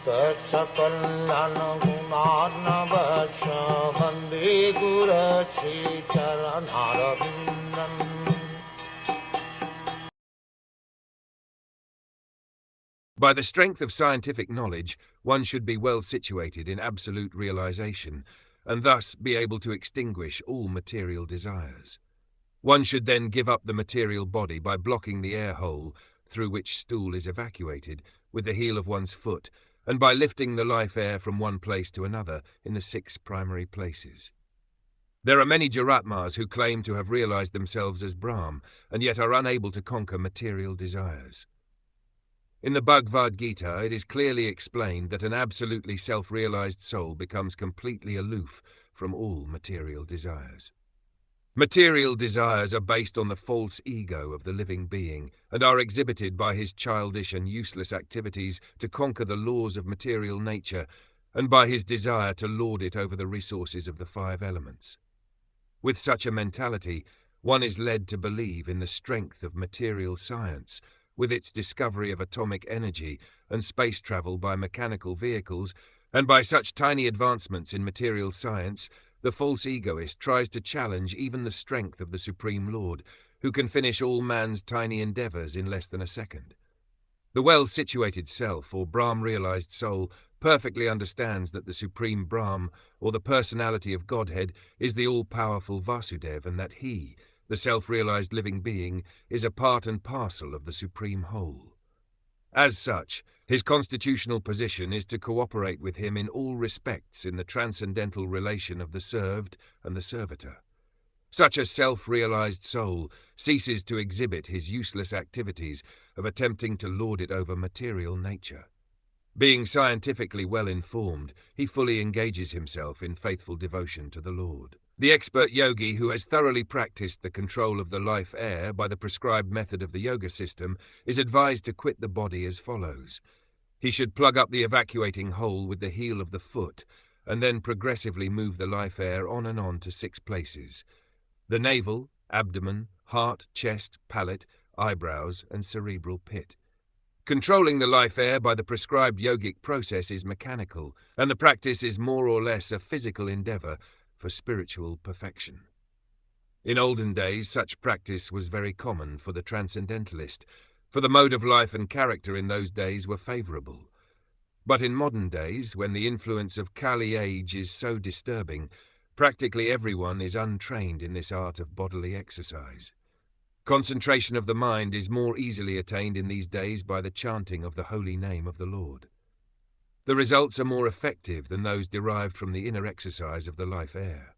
Sakal Gunarnavasha Vande Guru Sri Charanaravindan. By the strength of scientific knowledge, one should be well situated in absolute realization, and thus be able to extinguish all material desires. One should then give up the material body by blocking the air hole through which stool is evacuated with the heel of one's foot, and by lifting the life air from one place to another in the 6 primary places. There are many Jaratmas who claim to have realized themselves as Brahm, and yet are unable to conquer material desires. In the Bhagavad Gita, it is clearly explained that an absolutely self-realized soul becomes completely aloof from all material desires. Material desires are based on the false ego of the living being and are exhibited by his childish and useless activities to conquer the laws of material nature and by his desire to lord it over the resources of the 5 elements. With such a mentality, one is led to believe in the strength of material science, with its discovery of atomic energy and space travel by mechanical vehicles, and by such tiny advancements in material science, the false egoist tries to challenge even the strength of the Supreme Lord, who can finish all man's tiny endeavors in less than a second. The well-situated self, or Brahm-realized soul, perfectly understands that the Supreme Brahm, or the personality of Godhead, is the all-powerful Vasudev, and that he, the self-realized living being, is a part and parcel of the Supreme Whole. As such, his constitutional position is to cooperate with him in all respects in the transcendental relation of the served and the servitor. Such a self-realized soul ceases to exhibit his useless activities of attempting to lord it over material nature. Being scientifically well informed, he fully engages himself in faithful devotion to the Lord. The expert yogi who has thoroughly practiced the control of the life air by the prescribed method of the yoga system is advised to quit the body as follows. He should plug up the evacuating hole with the heel of the foot, and then progressively move the life air on and on to 6 places: the navel, abdomen, heart, chest, palate, eyebrows, and cerebral pit. Controlling the life air by the prescribed yogic process is mechanical, and the practice is more or less a physical endeavor for spiritual perfection. In olden days, such practice was very common for the transcendentalist, for the mode of life and character in those days were favorable. But in modern days, when the influence of Kali age is so disturbing, practically everyone is untrained in this art of bodily exercise. Concentration of the mind is more easily attained in these days by the chanting of the holy name of the Lord. The results are more effective than those derived from the inner exercise of the life air.